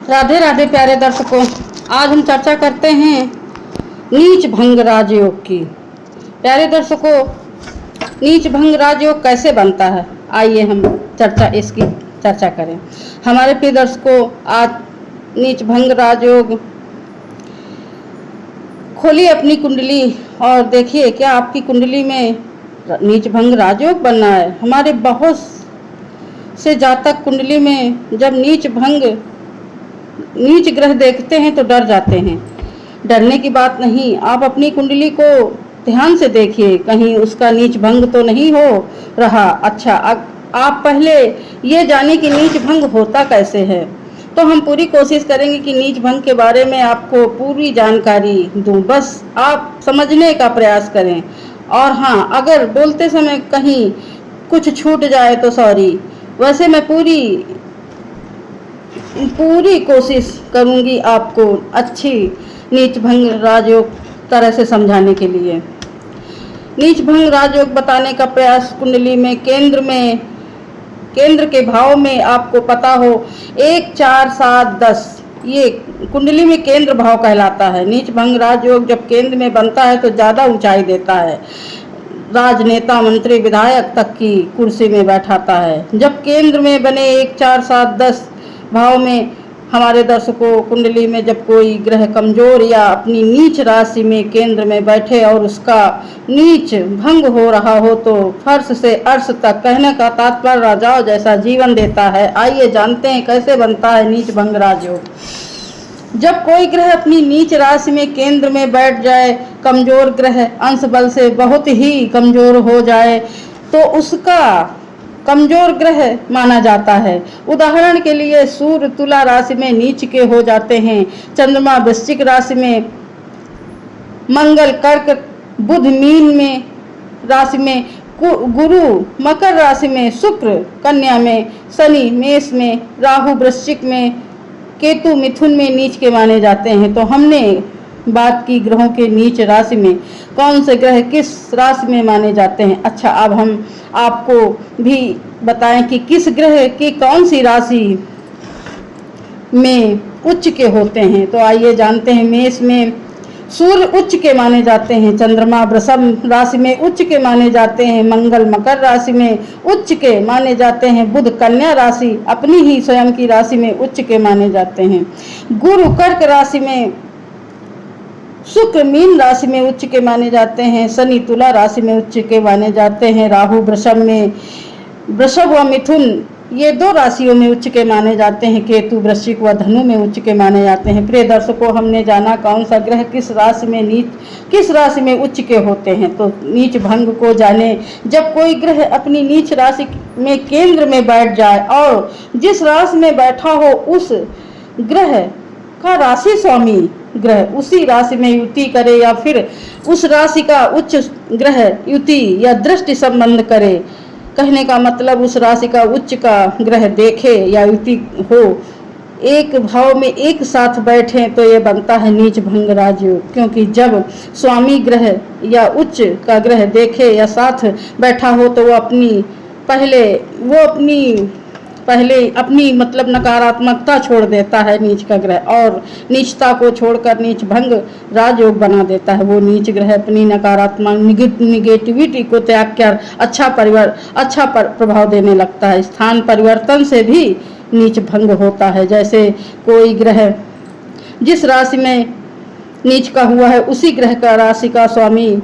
राधे राधे प्यारे दर्शकों, आज हम चर्चा करते हैं नीच भंग राजयोग की। प्यारे दर्शकों, नीच भंग राजयोग कैसे बनता है, आइए हम इसकी चर्चा करें। हमारे प्रिय दर्शकों, आज नीच भंग राजयोग खोलिए अपनी कुंडली और देखिए क्या आपकी कुंडली में नीच भंग राजयोग बनना है। हमारे बहुत से जातक कुंडली में जब नीच ग्रह देखते हैं तो डर जाते हैं। डरने की बात नहीं, आप अपनी कुंडली को ध्यान से देखिए, कहीं उसका नीच भंग तो नहीं हो रहा। अच्छा, आप पहले ये जाने कि नीच भंग होता कैसे है, तो हम पूरी कोशिश करेंगे कि नीच भंग के बारे में आपको पूरी जानकारी दूं। बस आप समझने का प्रयास करें। और हाँ, अगर बोलते समय कहीं कुछ छूट जाए तो सॉरी। वैसे मैं पूरी कोशिश करूंगी आपको अच्छी नीच भंग राजयोग तरह से समझाने के लिए। नीच भंग राजयोग बताने का प्रयास कुंडली में केंद्र के भाव में आपको पता हो 1, 4, 7, 10 ये कुंडली में केंद्र भाव कहलाता है। नीच भंग राजयोग जब केंद्र में बनता है तो ज़्यादा ऊंचाई देता है, राजनेता मंत्री विधायक तक की कुर्सी में बैठाता है। जब केंद्र में बने 1, 4, 7, 10 भाव में हमारे दर्शकों कुंडली में जब कोई ग्रह कमजोर या अपनी नीच राशि में केंद्र में बैठे और उसका नीच भंग हो रहा हो तो फर्श से अर्श तक, कहने का तात्पर्य राजाओं जैसा जीवन देता है। आइए जानते हैं कैसे बनता है नीच भंग राजयोग। जब कोई ग्रह अपनी नीच राशि में केंद्र में बैठ जाए, कमजोर ग्रह अंश बल से बहुत ही कमजोर हो जाए तो उसका कमजोर ग्रह माना जाता है। उदाहरण के लिए सूर्य तुला राशि में नीच के हो जाते हैं, चंद्रमा वृश्चिक राशि में, मंगल कर्क, बुध मीन में राशि में, गुरु मकर राशि में, शुक्र कन्या में, शनि मेष में, राहु वृश्चिक में, केतु मिथुन में नीच के माने जाते हैं। तो हमने बात की ग्रहों के नीच राशि में कौन से ग्रह किस राशि में माने जाते हैं। अच्छा, अब हम आपको भी बताएं कि किस ग्रह की कौन सी राशि में उच्च के होते हैं। तो आइए जानते हैं। मेष में सूर्य उच्च के माने जाते हैं, चंद्रमा वृषभ राशि में उच्च के माने जाते हैं, मंगल मकर राशि में उच्च के माने जाते हैं, बुध कन्या राशि अपनी ही स्वयं की राशि में उच्च के माने जाते हैं, गुरु कर्क राशि में, शुक्र मीन राशि में उच्च के माने जाते हैं, शनि तुला राशि में उच्च के माने जाते हैं, राहु वृषभ व मिथुन ये 2 राशियों में उच्च के माने जाते हैं, केतु वृश्चिक व धनु में उच्च के माने जाते हैं। प्रिय दर्शकों, हमने जाना कौन सा ग्रह किस राशि में उच्च के होते हैं। तो नीच भंग को जाने, जब कोई ग्रह अपनी नीच राशि में केंद्र में बैठ जाए और जिस राशि में बैठा हो उस ग्रह का राशि स्वामी ग्रह उसी राशि में युति करे या फिर उस राशि का उच्च ग्रह युति या दृष्टि संबंध करे, कहने का मतलब उस राशि का उच्च का ग्रह देखे या युति हो, एक भाव में एक साथ बैठे तो ये बनता है नीच भंग राजयोग। क्योंकि जब स्वामी ग्रह या उच्च का ग्रह देखे या साथ बैठा हो तो वो अपनी मतलब नकारात्मकता छोड़ देता है नीच का ग्रह और नीचता को छोड़कर नीच भंग राजयोग बना देता है। वो नीच ग्रह अपनी नकारात्मक निगेटिविटी को त्याग कर अच्छा प्रभाव देने लगता है। स्थान परिवर्तन से भी नीच भंग होता है। जैसे कोई ग्रह जिस राशि में नीच का हुआ है उसी ग्रह का राशि का स्वामी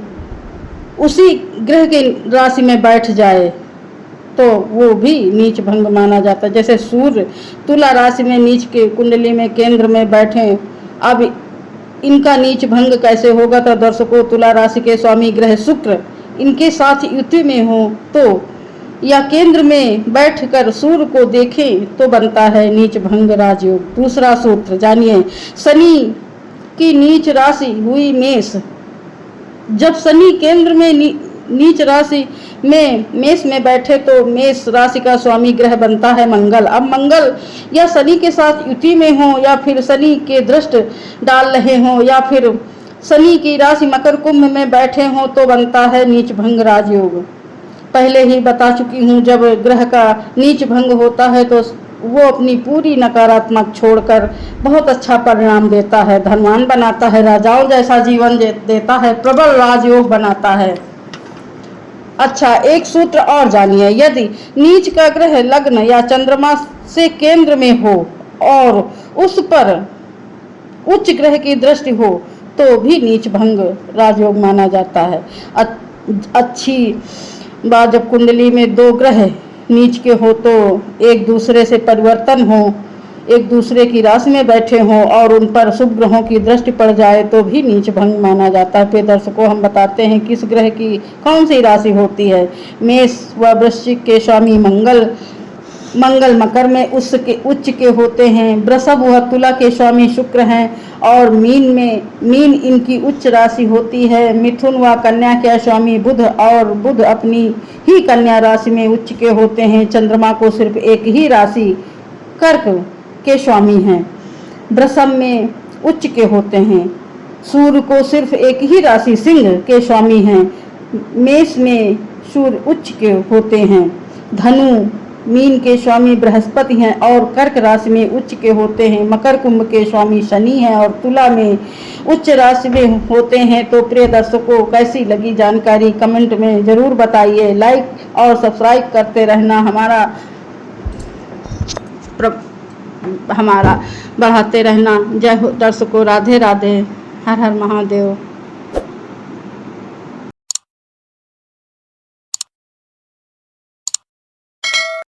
उसी ग्रह के राशि में बैठ जाए तो वो भी नीच भंग माना जाता है। जैसे सूर्य तुला राशि में नीच के कुंडली में केंद्र में बैठे, अब इनका नीच भंग कैसे होगा। तो दर्शकों, तुला राशि के स्वामी ग्रह शुक्र इनके साथ युति में हो तो या केंद्र में बैठकर सूर्य को देखें तो बनता है नीच भंग राजयोग। दूसरा सूत्र जानिए। शनि की नीच राशि हुई मेष, जब शनि केंद्र में नीच राशि में मेष में बैठे तो मेष राशि का स्वामी ग्रह बनता है मंगल। अब मंगल या शनि के साथ युति में हो या फिर शनि के दृष्ट डाल रहे हो या फिर शनि की राशि मकर कुंभ में बैठे हो तो बनता है नीच भंग राजयोग। पहले ही बता चुकी हूँ, जब ग्रह का नीच भंग होता है तो वो अपनी पूरी नकारात्मक छोड़कर बहुत अच्छा परिणाम देता है, धनवान बनाता है, राजाओं जैसा जीवन देता है, प्रबल राजयोग बनाता है। अच्छा, एक सूत्र और जानिए। यदि नीच का ग्रह लग्न या चंद्रमा से केंद्र में हो और उस पर उच्च ग्रह की दृष्टि हो तो भी नीच भंग राजयोग माना जाता है। अच्छी बात, जब कुंडली में दो ग्रह नीच के हो तो एक दूसरे से परिवर्तन हो, एक दूसरे की राशि में बैठे हों और उन पर शुभ ग्रहों की दृष्टि पड़ जाए तो भी नीच भंग माना जाता है। फिर दर्शकों हम बताते हैं किस ग्रह की कौन सी राशि होती है। मेष व वृश्चिक के स्वामी मंगल मकर में उच्च के होते हैं। वृषभ व तुला के स्वामी शुक्र हैं और मीन इनकी उच्च राशि होती है। मिथुन व कन्या के स्वामी बुध और बुध अपनी ही कन्या राशि में उच्च के होते हैं। चंद्रमा को सिर्फ एक ही राशि कर्क के स्वामी हैं, वृषभ में उच्च के होते हैं। सूर्य को सिर्फ एक ही राशि सिंह के स्वामी हैं। मेष में सूर्य उच्च के होते हैं। धनु मीन के स्वामी बृहस्पति हैं और कर्क राशि में उच्च के होते हैं। मकर कुंभ के स्वामी शनि हैं और तुला में उच्च राशि में होते हैं। तो प्रिय दर्शकों, कैसी लगी जानकारी कमेंट में जरूर बताइए। लाइक और सब्सक्राइब करते रहना, हमारा बढ़ाते रहना। जय हो दर्शकों, राधे राधे, हर हर महादेव।